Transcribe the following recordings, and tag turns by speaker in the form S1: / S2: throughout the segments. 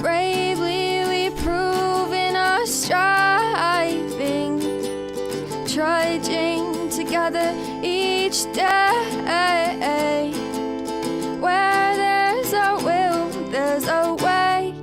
S1: Bravely we prove in our striving, trudging together each day. Where there's a will, there's a way.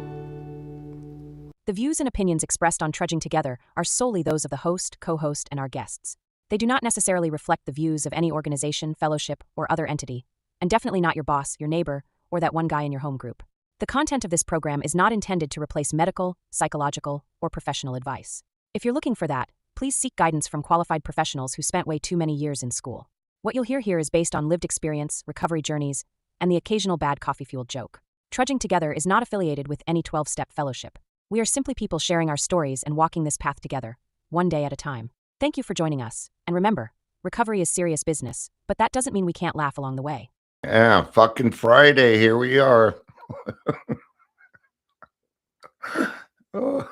S2: The views and opinions expressed on Trudging Together are solely those of the host, co-host, and our guests. They do not necessarily reflect the views of any organization, fellowship, or other entity, and definitely not your boss, your neighbor, or that one guy in your home group. The content of this program is not intended to replace medical, psychological, or professional advice. If you're looking for that, please seek guidance from qualified professionals who spent way too many years in school. What you'll hear here is based on lived experience, recovery journeys, and the occasional bad coffee-fueled joke. Trudging Together is not affiliated with any 12-step fellowship. We are simply people sharing our stories and walking this path together, one day at a time. Thank you for joining us, and remember, recovery is serious business, but that doesn't mean we can't laugh along the way.
S3: Yeah, fucking Friday, here we are. Oh.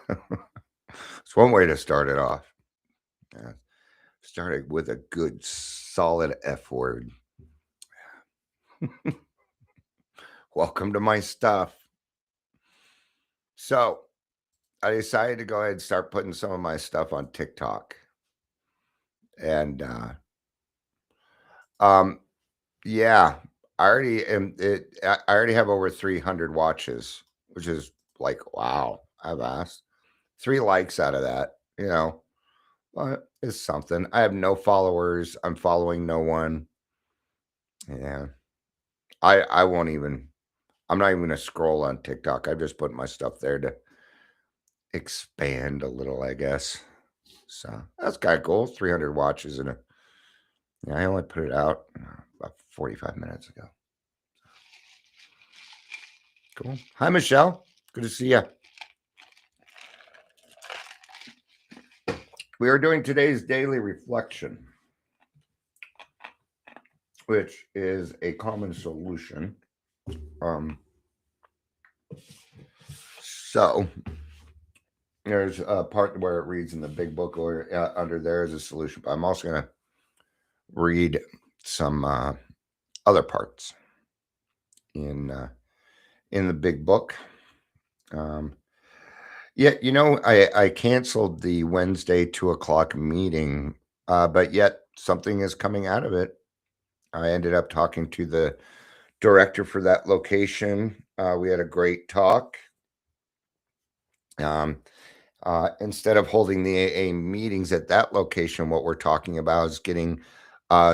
S3: It's one way to start it off. Yeah. Started with a good, solid F word. Welcome to my stuff. So, I decided to go ahead and start putting some of my stuff on TikTok. And, yeah, I already have over 300 watches, which is like, wow, I've asked 3 likes out of that, but it's something. I have no followers. I'm following no one. Yeah. I'm not even going to scroll on TikTok. I've just put my stuff there to expand a little, I guess. So that's kind of cool. 300 watches I only put it out about 45 minutes ago. Cool. Hi, Michelle. Good to see you. We are doing today's daily reflection, which is a common solution. So there's a part where it reads in the big book, or under there is a solution, but I'm also going to read some other parts in the big book. Yeah, I canceled the Wednesday 2:00 meeting, but yet something is coming out of it. I ended up talking to the director for that location. We had a great talk. Instead of holding the AA meetings at that location, what we're talking about is getting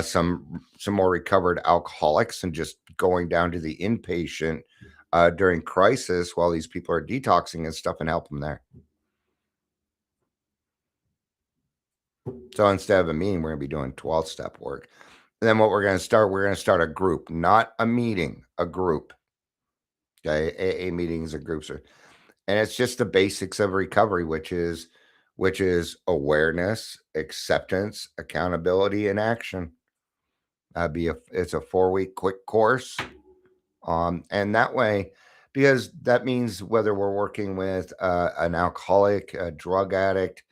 S3: some more recovered alcoholics and just going down to the inpatient during crisis while these people are detoxing and stuff and help them there. So instead of a meeting, we're going to be doing 12-step work. And then what we're going to start a group, not a meeting, a group. Okay, AA meetings and groups and it's just the basics of recovery, which is awareness, acceptance, accountability, and action. It's a 4-week quick course. And that way, because that means whether we're working with an alcoholic, a drug addict,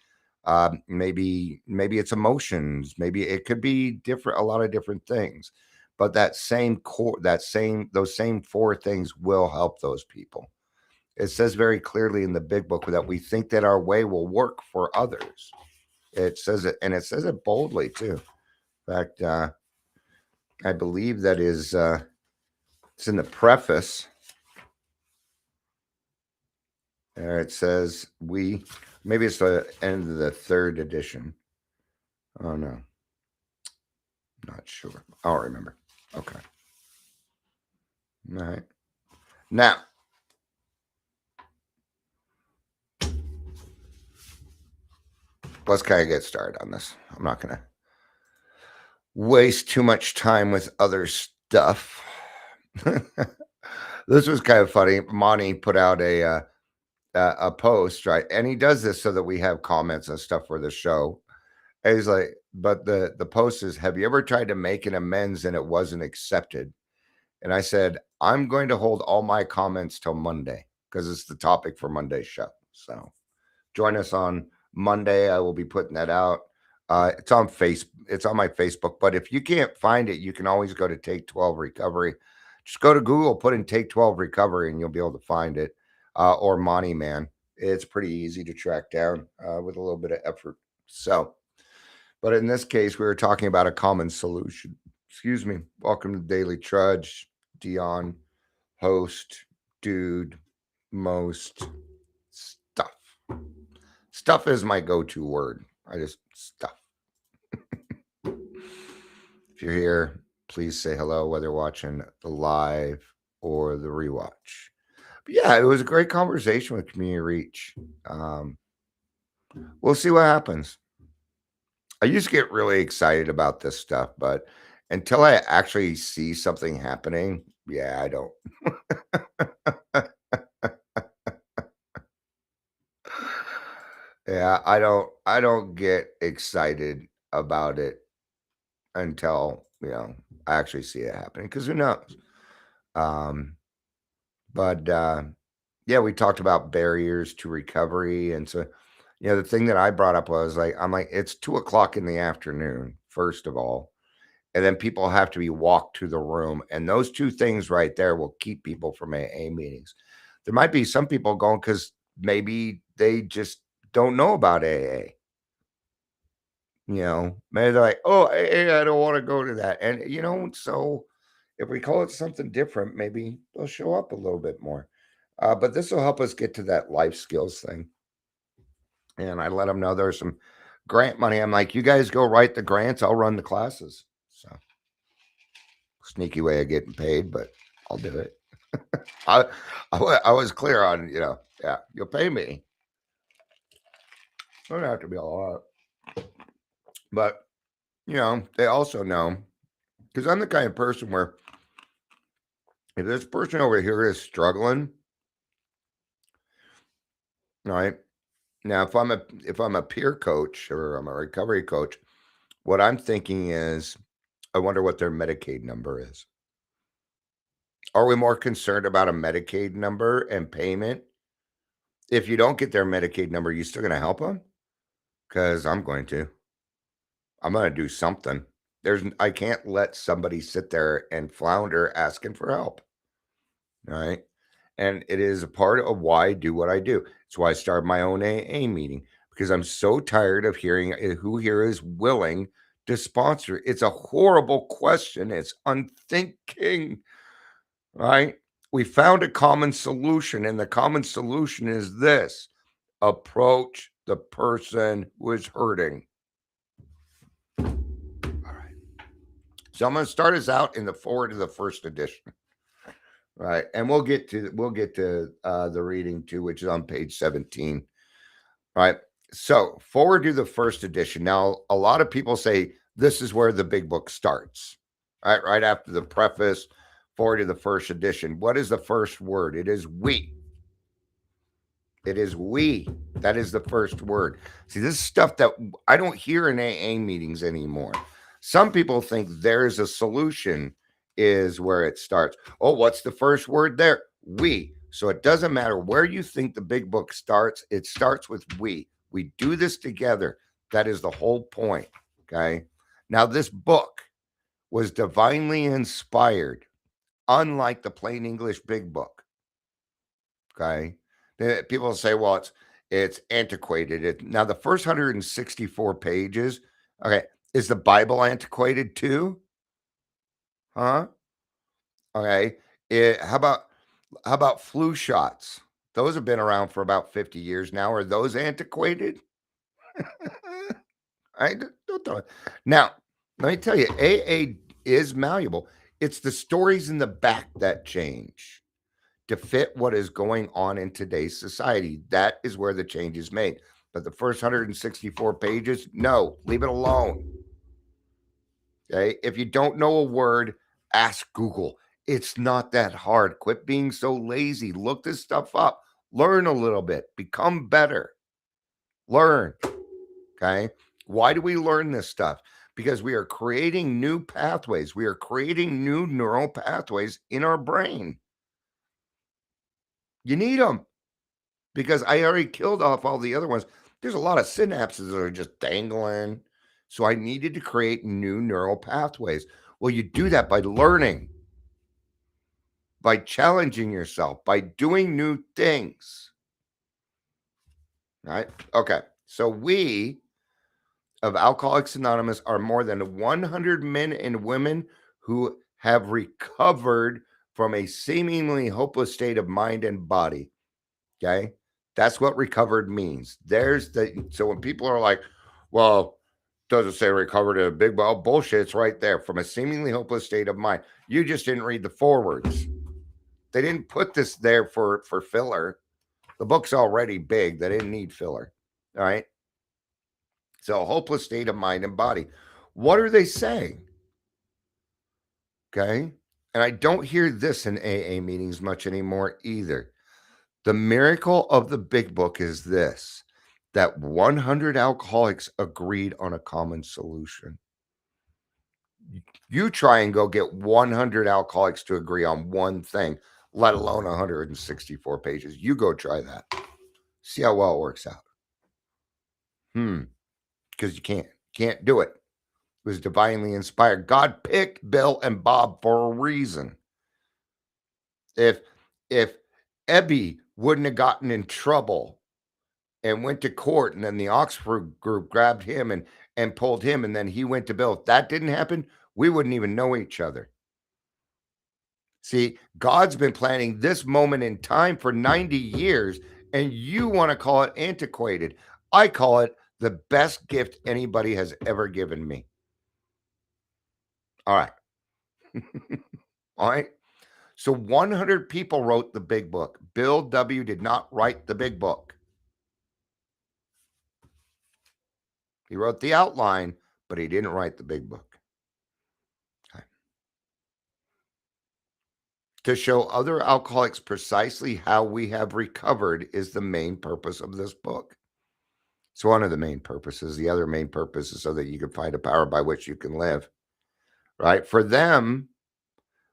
S3: maybe it's emotions, maybe it could be a lot of different things, but those same 4 things will help those people. It says very clearly in the big book that we think that our way will work for others. It says it, and it says it boldly too. In fact, I believe that is it's in the preface. It says maybe it's the end of the 3rd edition. Oh no, not sure. I'll remember. Okay. All right. Now, let's kind of get started on this. I'm not going to waste too much time with other stuff. This was kind of funny. Monty put out a post, right? And he does this so that we have comments and stuff for the show. And he's like, but the post is, have you ever tried to make an amends and it wasn't accepted? And I said, I'm going to hold all my comments till Monday because it's the topic for Monday's show. So join us on Monday. I will be putting that out. It's on my Facebook, but if you can't find it, you can always go to Take 12 Recovery Just go to Google, put in Take 12 Recovery, and you'll be able to find it. Or Money Man. It's pretty easy to track down with a little bit of effort. So, but in this case, we were talking about a common solution. Excuse me. Welcome to Daily Trudge. Dion, host, dude, most stuff. Stuff is my go-to word. I just stuff. If you're here, please say hello, whether watching the live or the rewatch. But yeah, it was a great conversation with Community Reach. We'll see what happens. I used to get really excited about this stuff, but until I actually see something happening, yeah, I don't. Yeah, I don't get excited about it until, I actually see it happening, because who knows? Um, but yeah, we talked about barriers to recovery. And so, the thing that I brought up was like, I'm like, it's 2 o'clock in the afternoon, first of all. And then people have to be walked to the room. And those two things right there will keep people from AA meetings. There might be some people going because maybe they just don't know about AA. Maybe they're like, oh, AA, I don't want to go to that. And, so if we call it something different, maybe they'll show up a little bit more. But this will help us get to that life skills thing. And I let them know there's some grant money. I'm like, you guys go write the grants. I'll run the classes. So sneaky way of getting paid, but I'll do it. I was clear on, yeah, you'll pay me. It don't have to be a lot. But, they also know, because I'm the kind of person where if this person over here is struggling, right? Now, if I'm a peer coach or I'm a recovery coach, what I'm thinking is, I wonder what their Medicaid number is. Are we more concerned about a Medicaid number and payment? If you don't get their Medicaid number, you still going to help them? Because I'm going to. I'm going to do something. I can't let somebody sit there and flounder asking for help. All right. And it is a part of why I do what I do. It's why I started my own AA meeting, because I'm so tired of hearing who here is willing to sponsor. It's a horrible question. It's unthinking, right? We found a common solution, and the common solution is this: approach the person who is hurting. All right. So I'm going to start us out in the forward of the first edition. Right. And we'll get to the reading too, which is on page 17. Right. So forward to the first edition. Now, a lot of people say this is where the big book starts. Right after the preface, forward to the first edition. What is the first word? It is we. It is we. That is the first word. See, this is stuff that I don't hear in AA meetings anymore. Some people think there's a solution is where it starts. Oh, what's the first word there? We. So it doesn't matter where you think the big book starts. It starts with we. We do this together. That is the whole point. Okay. Now, this book was divinely inspired, unlike the plain English big book. Okay. People say, well, it's antiquated. Now, the first 164 pages, okay, is the Bible antiquated too? Huh? Okay. How about flu shots? Those have been around for about 50 years now. Are those antiquated? Don't throw it. Now, let me tell you, AA is malleable. It's the stories in the back that change to fit what is going on in today's society. That is where the change is made. But the first 164 pages, no, leave it alone. Okay. If you don't know a word, ask Google. It's not that hard. Quit being so lazy. Look this stuff up. Learn a little bit. Become better. Learn. Okay. Why do we learn this stuff? Because we are creating new pathways. We are creating new neural pathways in our brain. You need them, because I already killed off all the other ones. There's a lot of synapses that are just dangling. So I needed to create new neural pathways. Well, you do that by learning. by challenging yourself, by doing new things. Right? Okay. So we of Alcoholics Anonymous are more than 100 men and women who have recovered from a seemingly hopeless state of mind and body. Okay. That's what recovered means. So when people are like, well, doesn't say recovered in a big ball, bullshit. It's right there. From a seemingly hopeless state of mind. You just didn't read the forewords. They didn't put this there for filler. The book's already big. They didn't need filler. All right. So a hopeless state of mind and body. What are they saying? Okay. And I don't hear this in AA meetings much anymore either. The miracle of the big book is this, that 100 alcoholics agreed on a common solution. You try and go get 100 alcoholics to agree on one thing, let alone 164 pages. You go try that. See how well it works out. Because you can't do it. It was divinely inspired. God picked Bill and Bob for a reason. If Ebby wouldn't have gotten in trouble and went to court, and then the Oxford group grabbed him and pulled him, and then he went to Bill, if that didn't happen, we wouldn't even know each other. See, God's been planning this moment in time for 90 years, and you want to call it antiquated. I call it the best gift anybody has ever given me. All right. All right. So 100 people wrote the big book. Bill W. did not write the big book. He wrote the outline, but he didn't write the big book. Okay. To show other alcoholics precisely how we have recovered is the main purpose of this book. It's one of the main purposes. The other main purpose is so that you can find a power by which you can live. Right? For them,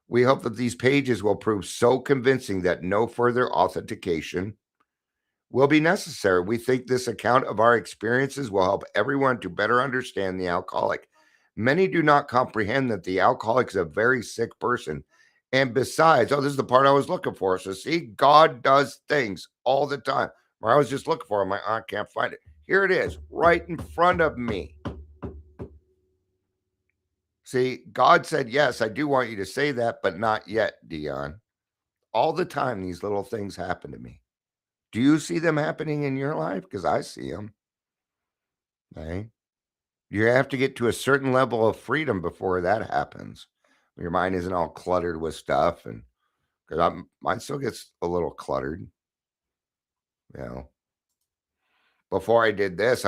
S3: we hope that these pages will prove so convincing that no further authentication will be necessary. We think this account of our experiences will help everyone to better understand the alcoholic. Many do not comprehend that the alcoholic is a very sick person. And besides, this is the part I was looking for. So see, God does things all the time. Where I was just looking for it, I can't find it. Here it is, right in front of me. See, God said, yes, I do want you to say that, but not yet, Dion. All the time, these little things happen to me. Do you see them happening in your life? Because I see them. Okay. You have to get to a certain level of freedom before that happens. Your mind isn't all cluttered with stuff. And because mine still gets a little cluttered. You know, before I did this,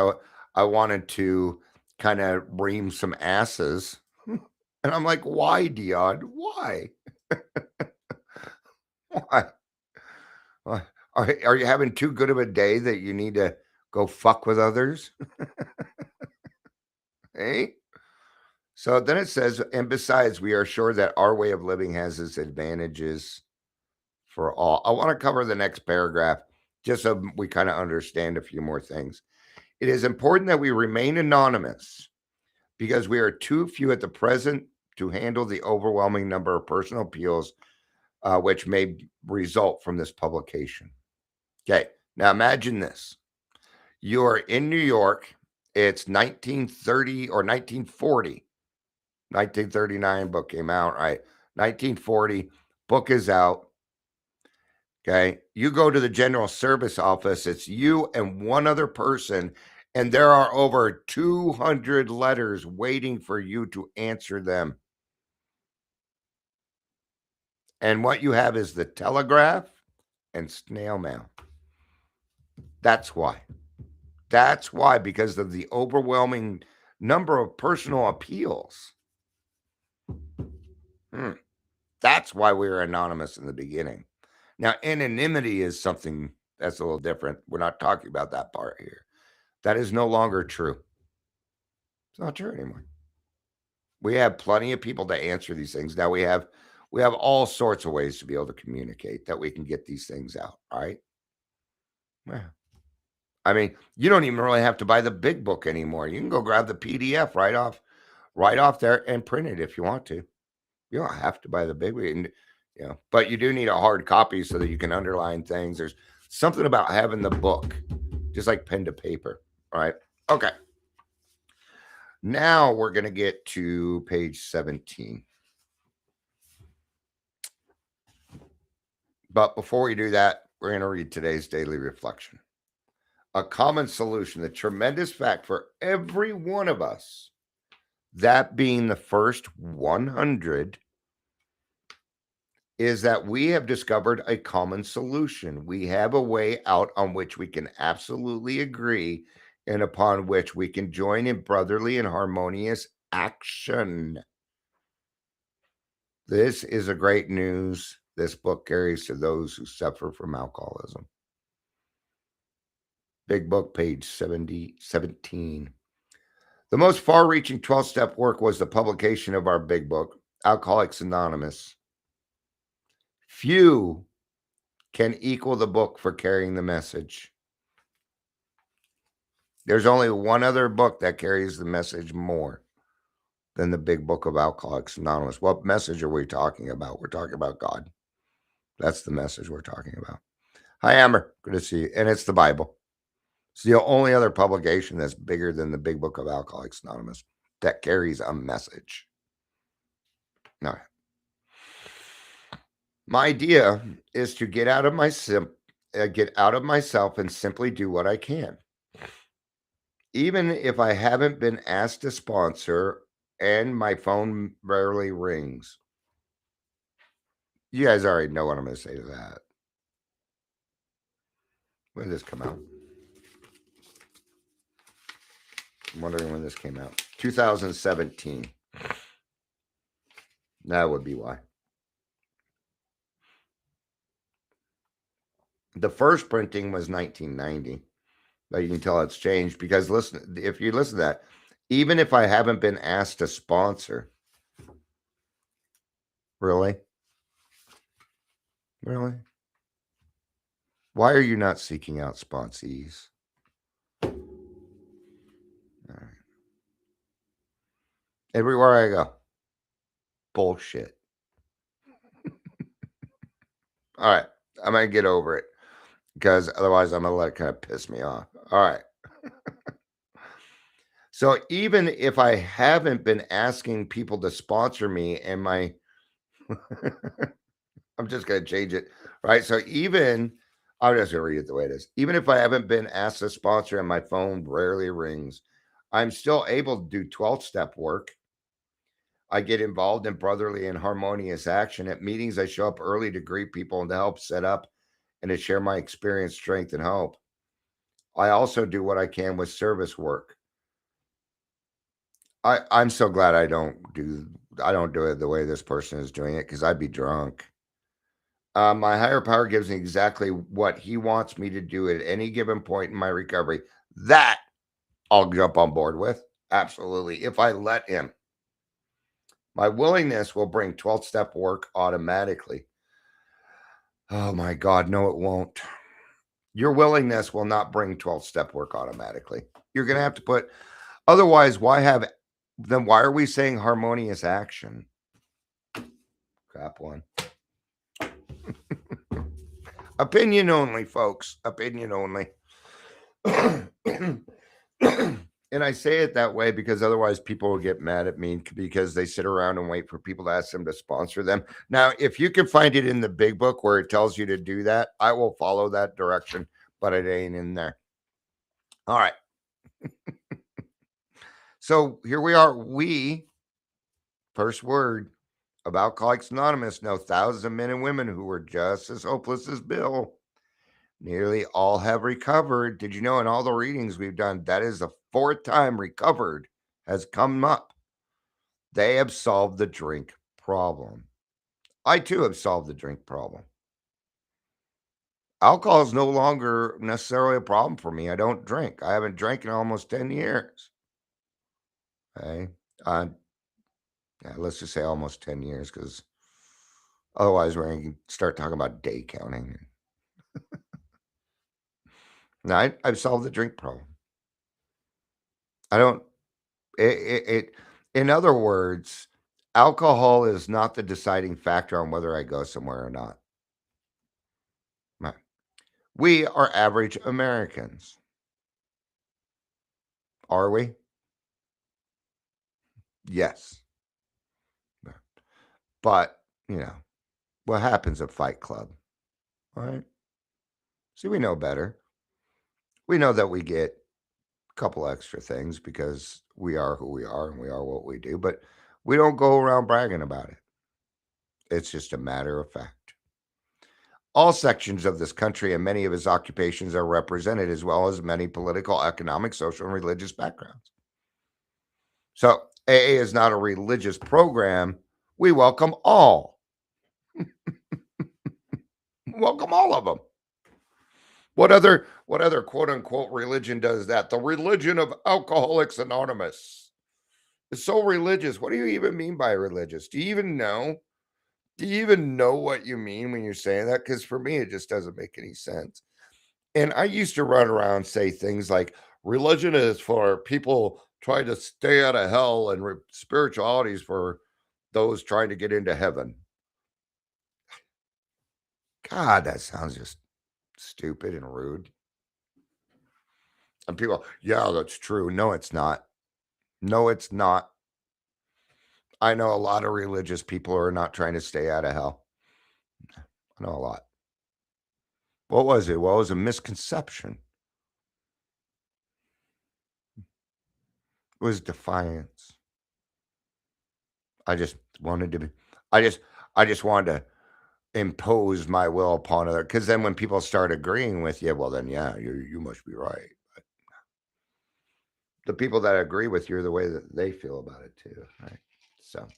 S3: I wanted to kind of ream some asses. And I'm like, why, Dion? Why? Why? Are you having too good of a day that you need to go fuck with others? Hey? So then it says, and besides, we are sure that our way of living has its advantages for all. I want to cover the next paragraph just so we kind of understand a few more things. It is important that we remain anonymous because we are too few at the present to handle the overwhelming number of personal appeals which may result from this publication. Okay, now imagine this. You are in New York. It's 1930 or 1940. 1939 book came out, right? 1940, book is out. Okay, you go to the general service office. It's you and one other person, and there are over 200 letters waiting for you to answer them. And what you have is the telegraph and snail mail. That's why. That's why, because of the overwhelming number of personal appeals. That's why we were anonymous in the beginning. Now, anonymity is something that's a little different. We're not talking about that part here. That is no longer true. It's not true anymore. We have plenty of people to answer these things. Now we have all sorts of ways to be able to communicate that we can get these things out, right? Yeah. I mean, you don't even really have to buy the big book anymore. You can go grab the PDF right off there and print it if you want to. You don't have to buy the big book. And But you do need a hard copy so that you can underline things. There's something about having the book, just like pen to paper. All right. Okay. Now we're going to get to page 17. But before we do that, we're going to read today's daily reflection. A common solution, the tremendous fact for every one of us, that being the first 100, is that we have discovered a common solution. We have a way out on which we can absolutely agree and upon which we can join in brotherly and harmonious action. This is a great news this book carries to those who suffer from alcoholism. Big book, page 17. The most far-reaching 12-step work was the publication of our big book, Alcoholics Anonymous. Few can equal the book for carrying the message. There's only one other book that carries the message more than the big book of Alcoholics Anonymous. What message are we talking about? We're talking about God. That's the message we're talking about. Hi, Amber. Good to see you. And it's the Bible. It's the only other publication that's bigger than the big book of Alcoholics Anonymous that carries a message. All right. My idea is to get out of myself and simply do what I can. Even if I haven't been asked to sponsor and my phone rarely rings. You guys already know what I'm going to say to that. When did this come out? I'm wondering when this came out. 2017. That would be why. The first printing was 1990. But you can tell it's changed because listen, if you listen to that, even if I haven't been asked to sponsor, really? Really? Why are you not seeking out sponsees? All right. Everywhere I go. Bullshit. All right. I'm going to get over it because otherwise I'm going to let it kind of piss me off. All right. So even if I haven't been asking people to sponsor me and my, I'm just going to change it, right? So I'm just going to read it the way it is. Even if I haven't been asked to sponsor and my phone rarely rings, I'm still able to do 12-step work. I get involved in brotherly and harmonious action. At meetings, I show up early to greet people and to help set up and to share my experience, strength, and hope. I also do what I can with service work. I'm so glad I don't do it the way this person is doing it because I'd be drunk. My higher power gives me exactly what he wants me to do at any given point in my recovery. That I'll jump on board with. Absolutely. If I let him. My willingness will bring 12-step work automatically. Oh my God, no, it won't. Your willingness will not bring 12-step work automatically. You're going to have to put, otherwise, why are we saying harmonious action? Crap one. Opinion only, folks. Opinion only. And I say it that way because otherwise people will get mad at me because they sit around and wait for people to ask them to sponsor them. Now, if you can find it in the big book where it tells you to do that, I will follow that direction, but it ain't in there. All right. So here we are. We, first word of Alcoholics Anonymous, know thousands of men and women who were just as hopeless as Bill. Nearly all have recovered. Did you know in all the readings we've done, that is the fourth time recovered has come up. They have solved the drink problem. I too have solved the drink problem. Alcohol is no longer necessarily a problem for me. I don't drink. I haven't drank in almost 10 years. Okay. Let's just say almost 10 years because otherwise we're going to start talking about day counting. Now, I've solved the drink problem. I don't, in other words, Alcohol is not the deciding factor on whether I go somewhere or not. Right. We are average Americans. Are we? Yes. But, you know, what happens at Fight Club? Right? See, we know better. We know that we get a couple extra things because we are who we are and we are what we do, but we don't go around bragging about it. It's just a matter of fact. All sections of this country and many of his occupations are represented, as well as many political, economic, social, and religious backgrounds. So, AA is not a religious program. We welcome all. Welcome all of them. What other quote unquote religion does that? The religion of Alcoholics Anonymous. It's so religious. What do you even mean by religious? Do you even know? Do you even know what you mean when you're saying that? Because for me, it just doesn't make any sense. And I used to run around and say things like religion is for people trying to stay out of hell and spirituality is for those trying to get into heaven. God, that sounds just stupid and rude. And people, yeah, that's true. No, it's not. No, it's not. I know a lot of religious people who are not trying to stay out of hell. I know a lot. What was it? Well, it was a misconception. It was defiance. I just wanted to be, I just, I just wanted to impose my will upon other. Because then when people start agreeing with you, well, then yeah, you must be right. But the people that agree with you are the way that they feel about it too, right? So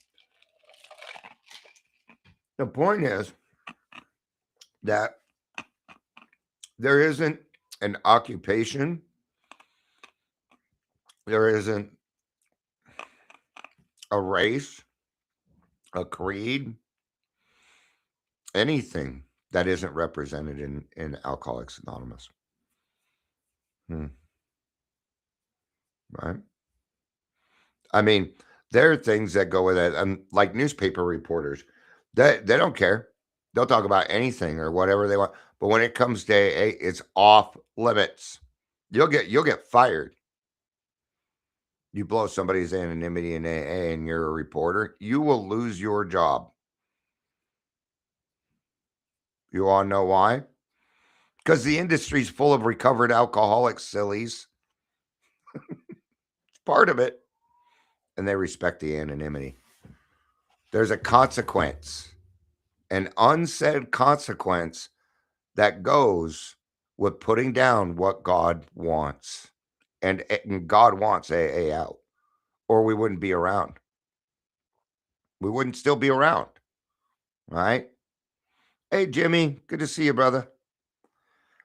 S3: the point is that there isn't an occupation, there isn't a race, a creed, anything that isn't represented in Alcoholics Anonymous. Right? I mean, there are things that go with it, and like newspaper reporters, they don't care. They'll talk about anything or whatever they want. But when it comes to AA, it's off limits. You'll get fired. You blow somebody's anonymity in AA and you're a reporter, you will lose your job. You all know why? Because the industry's full of recovered alcoholic sillies. It's part of it. And they respect the anonymity. There's a consequence, an unsaid consequence that goes with putting down what God wants. And God wants AA out, or we wouldn't be around. We wouldn't still be around, right? Hey, Jimmy, good to see you, brother.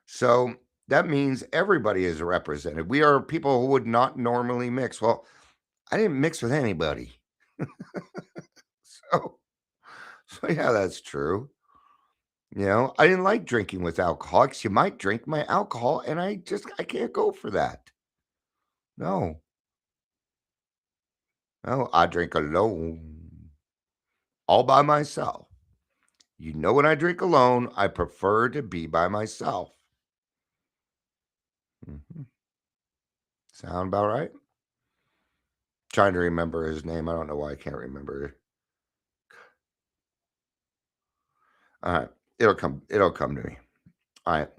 S3: So that means everybody is represented. We are people who would not normally mix. Well, I didn't mix with anybody. So, so yeah, that's true. You know, I didn't like drinking with alcoholics. You might drink my alcohol, and I can't go for that. No, no, I drink alone, all by myself. You know, when I drink alone, I prefer to be by myself. Mhm. Sound about right? Trying to remember his name. I don't know why I can't remember it. All right. It'll come to me. All right.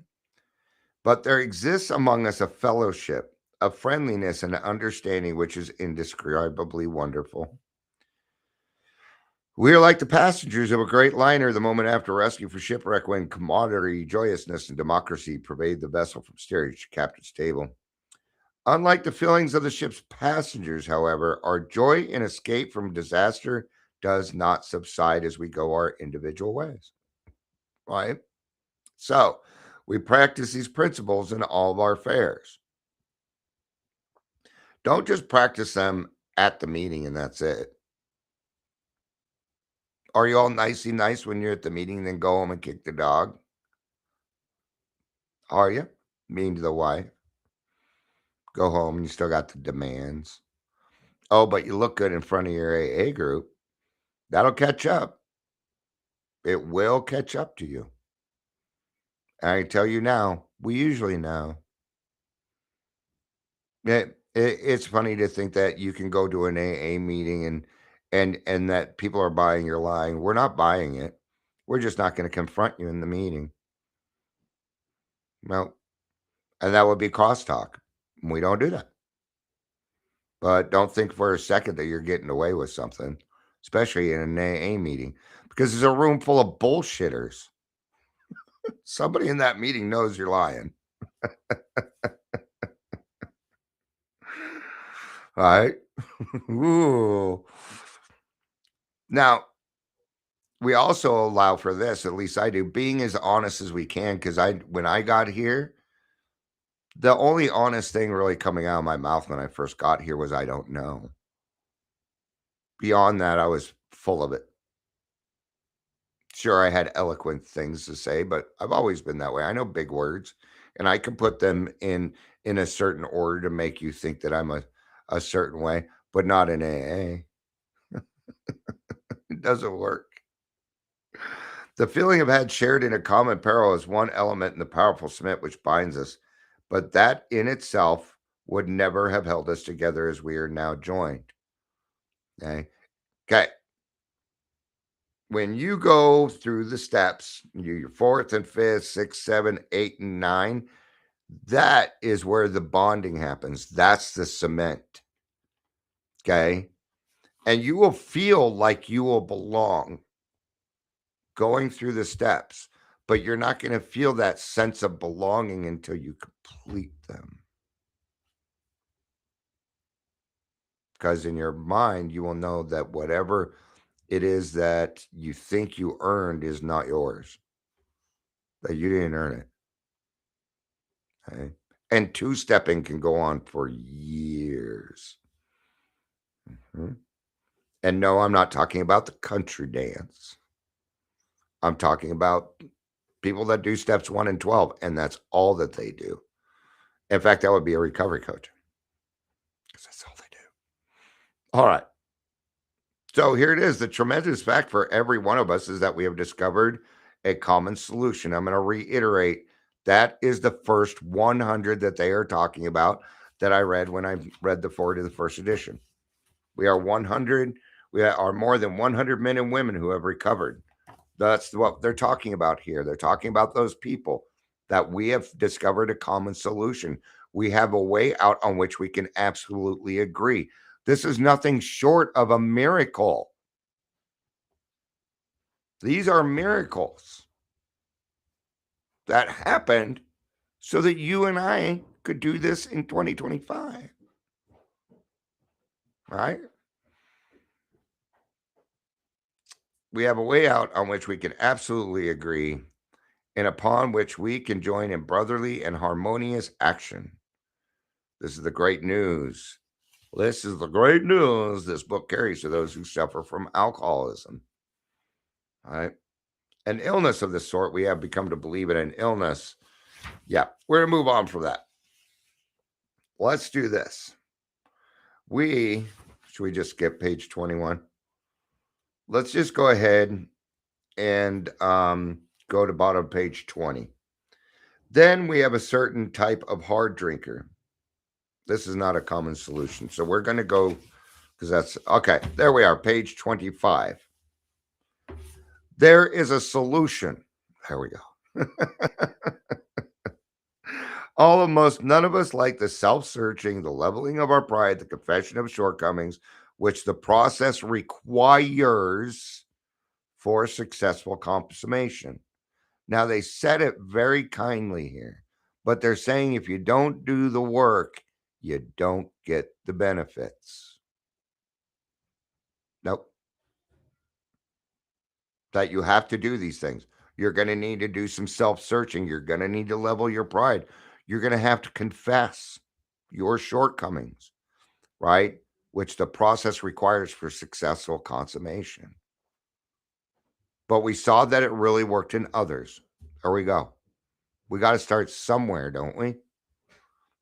S3: But there exists among us a fellowship, a friendliness, and an understanding which is indescribably wonderful. We are like the passengers of a great liner the moment after rescue for shipwreck when camaraderie, joyousness, and democracy pervade the vessel from steerage to captain's table. Unlike the feelings of the ship's passengers, however, our joy in escape from disaster does not subside as we go our individual ways. Right? So we practice these principles in all of our affairs. Don't just practice them at the meeting and that's it. Are you all nicey nice when you're at the meeting and then go home and kick the dog? Are you? Mean to the wife. Go home and you still got the demands. Oh, but you look good in front of your AA group. That'll catch up. It will catch up to you. I tell you now, we usually know. It's funny to think that you can go to an AA meeting and that people are buying your lying. We're not buying it. We're just not going to confront you in the meeting. Well, and that would be crosstalk. We don't do that. But don't think for a second that you're getting away with something, especially in an AA meeting, because there's a room full of bullshitters. Somebody in that meeting knows you're lying. All right. Ooh. Now, we also allow for this, at least I do, being as honest as we can. Because when I got here, the only honest thing really coming out of my mouth when I first got here was, I don't know. Beyond that, I was full of it. Sure, I had eloquent things to say, but I've always been that way. I know big words, and I can put them in a certain order to make you think that I'm a certain way, but not in AA. It doesn't work. The feeling of had shared in a common peril is one element in the powerful cement which binds us, but that in itself would never have held us together as we are now joined. Okay. Okay. When you go through the steps, your fourth and fifth, sixth, seven, eight, and nine, that is where the bonding happens. That's the cement. Okay. And you will feel like you will belong going through the steps, but you're not going to feel that sense of belonging until you complete them. Because in your mind, you will know that whatever it is that you think you earned is not yours, that you didn't earn it. Okay? And two-stepping can go on for years. Mm-hmm. And no, I'm not talking about the country dance. I'm talking about people that do steps 1 and 12, and that's all that they do. In fact, that would be a recovery coach, because that's all they do. All right. So here it is. The tremendous fact for every one of us is that we have discovered a common solution. I'm going to reiterate that is the first 100 that they are talking about that I read when I read the forward of the first edition. We are 100. We are more than 100 men and women who have recovered. That's what they're talking about here. They're talking about those people that we have discovered a common solution. We have a way out on which we can absolutely agree. This is nothing short of a miracle. These are miracles that happened so that you and I could do this in 2025. Right? We have a way out on which we can absolutely agree and upon which we can join in brotherly and harmonious action. This is the great news. This is the great news this book carries to those who suffer from alcoholism. All right. An illness of this sort, we have become to believe in an illness. Yeah, we're going to move on from that. Let's do this. Should we just skip page 21? Let's just go ahead and go to bottom page 20. Then we have a certain type of hard drinker. This is not a common solution. So we're going to go, because that's, okay, there we are, page 25. There is a solution. There we go. Almost none of us like the self-searching, the leveling of our pride, the confession of shortcomings, which the process requires for successful consummation. Now, they said it very kindly here, but they're saying if you don't do the work, you don't get the benefits. Nope. That you have to do these things. You're going to need to do some self-searching. You're going to need to level your pride. You're going to have to confess your shortcomings, right? Which the process requires for successful consummation. But we saw that it really worked in others. There we go. We got to start somewhere, don't we?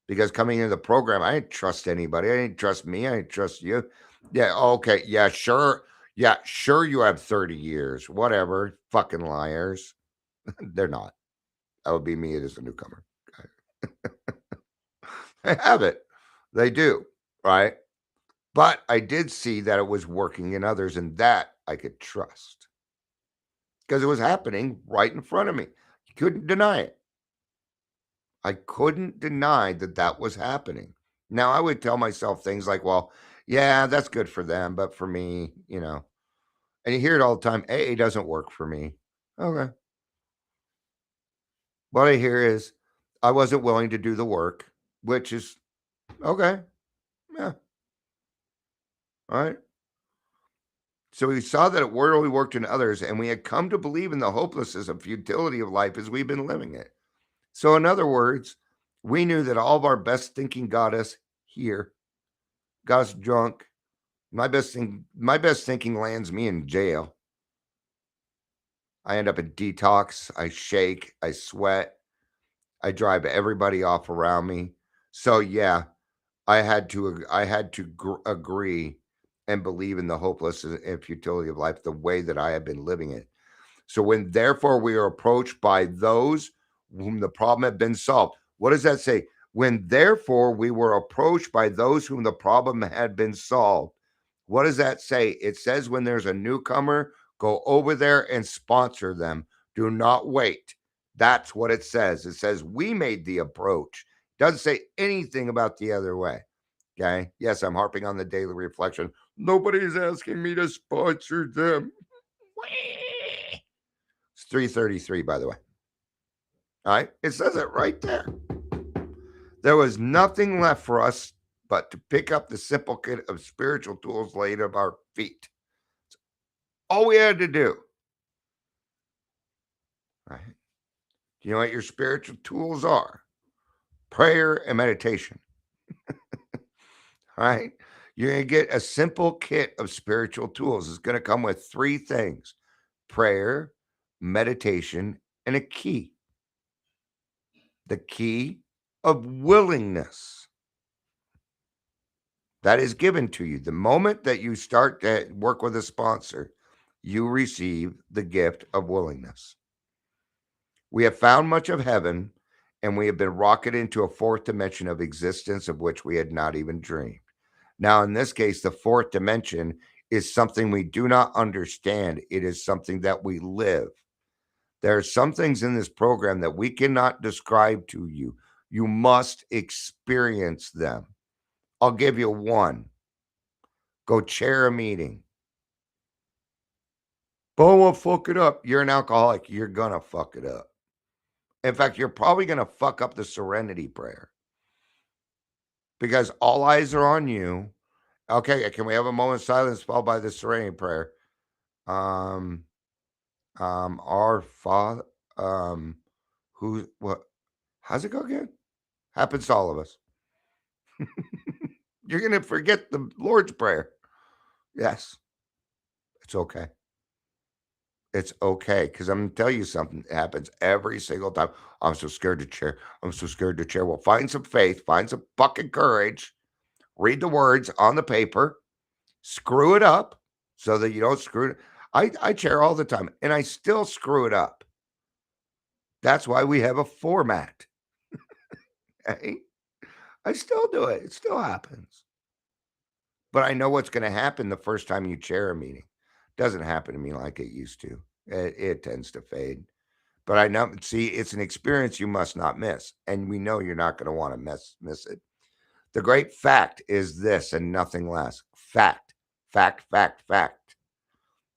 S3: Because coming into the program, I didn't trust anybody. I didn't trust me. I didn't trust you. Yeah, okay. Yeah, sure. Yeah, sure, you have 30 years, whatever. Fucking liars. They're not. That would be me as a newcomer. They have it. They do, right? But I did see that it was working in others, and that I could trust because it was happening right in front of me. You couldn't deny it. I couldn't deny that that was happening. Now, I would tell myself things like, well, yeah, that's good for them, but for me, and you hear it all the time, AA doesn't work for me. Okay. What I hear is I wasn't willing to do the work, which is okay. Yeah. All right. So we saw that it really worked in others, and we had come to believe in the hopelessness and futility of life as we've been living it. So, in other words, we knew that all of our best thinking got us here, got us drunk. My best thinking lands me in jail. I end up in detox. I shake. I sweat. I drive everybody off around me. So yeah, I had to agree and believe in the hopelessness and futility of life the way that I had been living it. So when therefore we are approached by those whom the problem had been solved. What does that say? When therefore we were approached by those whom the problem had been solved. What does that say? It says when there's a newcomer, go over there and sponsor them. Do not wait. That's what it says. It says we made the approach. Doesn't say anything about the other way. Okay. Yes, I'm harping on the daily reflection. Nobody's asking me to sponsor them. It's 3:33, by the way. All right. It says it right there. There was nothing left for us but to pick up the simple kit of spiritual tools laid at our feet. All we had to do. All right. Do you know what your spiritual tools are? Prayer and meditation. All right. You're going to get a simple kit of spiritual tools. It's going to come with three things: prayer, meditation, and a key. The key of willingness that is given to you. The moment that you start to work with a sponsor, you receive the gift of willingness. We have found much of heaven, and we have been rocketed into a fourth dimension of existence of which we had not even dreamed. Now, in this case, the fourth dimension is something we do not understand. It is something that we live. There are some things in this program that we cannot describe to you. You must experience them. I'll give you one. Go chair a meeting. But I won't fuck it up. You're an alcoholic. You're going to fuck it up. In fact, you're probably going to fuck up the serenity prayer because all eyes are on you. Okay, can we have a moment of silence followed by the serenity prayer? Our Father, what, how's it go again? Happens to all of us. You're going to forget the Lord's Prayer. Yes, it's okay. It's okay because I'm going to tell you something. It happens every single time. I'm so scared to chair. I'm so scared to chair. Well, find some faith, find some fucking courage, read the words on the paper, screw it up so that you don't screw it. I chair all the time and I still screw it up. That's why we have a format. Okay? I still do it. It still happens. But I know what's going to happen the first time you chair a meeting. Doesn't happen to me like it used to. It tends to fade. But I know, see, it's an experience you must not miss. And we know you're not going to want to miss it. The great fact is this and nothing less. Fact, fact, fact, fact.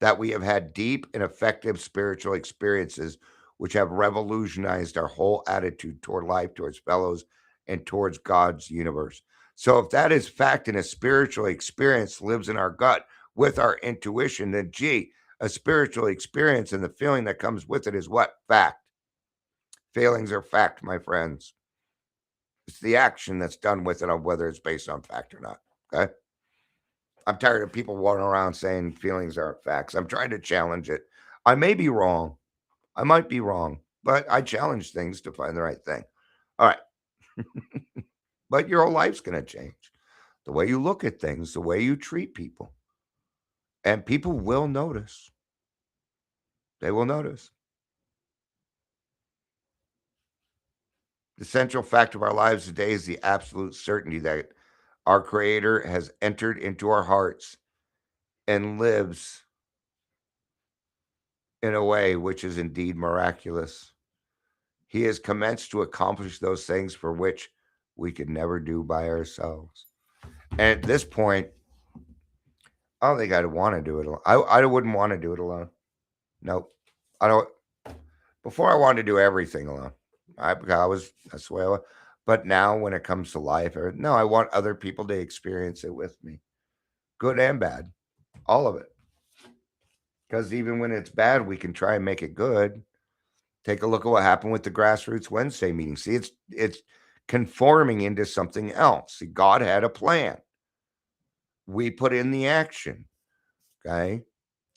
S3: That we have had deep and effective spiritual experiences which have revolutionized our whole attitude toward life, towards fellows, and towards God's universe. So if that is fact and a spiritual experience lives in our gut with our intuition, then gee, a spiritual experience and the feeling that comes with it is what? Fact. Feelings are fact, my friends. It's the action that's done with it on whether it's based on fact or not. Okay. I'm tired of people walking around saying feelings aren't facts. I'm trying to challenge it. I may be wrong. I might be wrong, but I challenge things to find the right thing. All right. But your whole life's going to change. The way you look at things, the way you treat people. And people will notice. They will notice. The central fact of our lives today is the absolute certainty that our Creator has entered into our hearts and lives in a way which is indeed miraculous. He has commenced to accomplish those things for which we could never do by ourselves. And at this point, I don't think I'd want to do it alone. I wouldn't want to do it alone. Nope. I don't. Before I wanted to do everything alone. That's the way I was. But now when it comes to life, no, I want other people to experience it with me. Good and bad. All of it. Because even when it's bad, we can try and make it good. Take a look at what happened with the Grassroots Wednesday meeting. See, it's conforming into something else. See, God had a plan. We put in the action. Okay.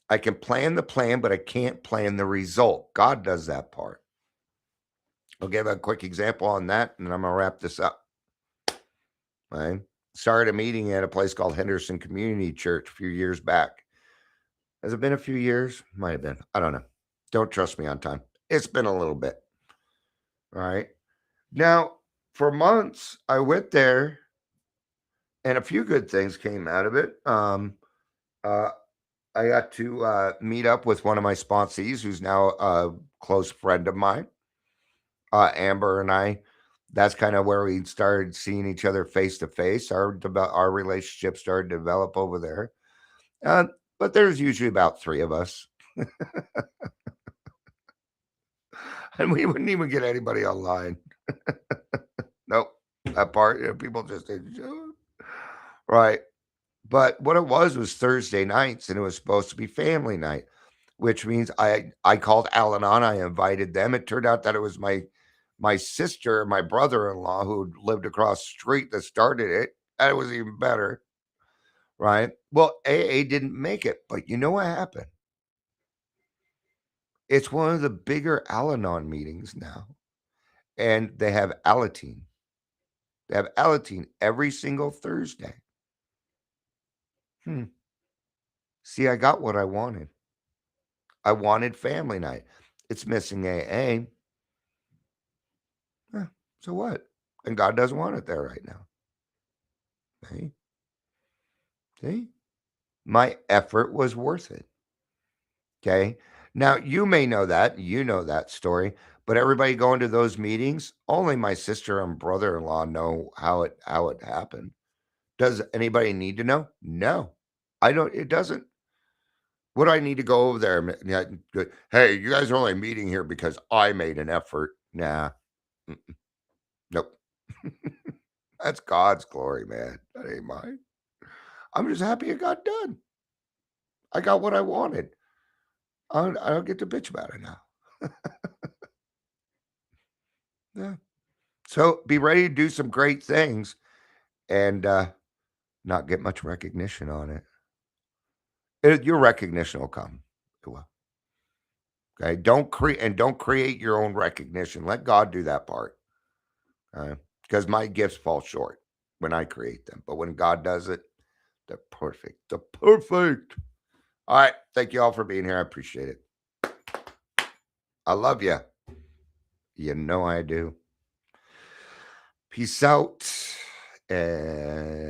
S3: I can plan the plan, but I can't plan the result. God does that part. I'll give a quick example on that, and then I'm going to wrap this up. Right? Started a meeting at a place called Henderson Community Church a few years back. Has it been a few years? Might have been. I don't know. Don't trust me on time. It's been a little bit. All right. Now, for months, I went there, and a few good things came out of it. I got to meet up with one of my sponsees, who's now a close friend of mine, Amber and I. That's kind of where we started seeing each other face to face. Our relationship started to develop over there. But there's usually about 3 of us. And we wouldn't even get anybody online. Nope. That part, people just didn't. Right. But what it was Thursday nights, and it was supposed to be family night, which means I called Al-Anon. I invited them. It turned out that it was my sister and my brother-in-law who lived across the street that started it. That was even better. Right. Well, AA didn't make it, but you know what happened? It's one of the bigger Al-Anon meetings now. And they have Alateen. They have Alateen every single Thursday. See, I got what I wanted. I wanted family night. It's missing AA. So what? And God doesn't want it there right now. See? My effort was worth it. Okay. Now, you may know that. You know that story. But everybody going to those meetings, only my sister and brother-in-law know how it happened. Does anybody need to know? No. I don't. It doesn't. What do I need to go over there? Hey, you guys are only meeting here because I made an effort. Nah. Nope. That's God's glory, man. That ain't mine. I'm just happy it got done. I got what I wanted. I don't get to bitch about it now. Yeah. So be ready to do some great things and not get much recognition on it. Your recognition will come. It will. Okay. Don't create your own recognition. Let God do that part. Because my gifts fall short when I create them. But when God does it, they're perfect. They're perfect. All right. Thank you all for being here. I appreciate it. I love you. You know I do. Peace out. And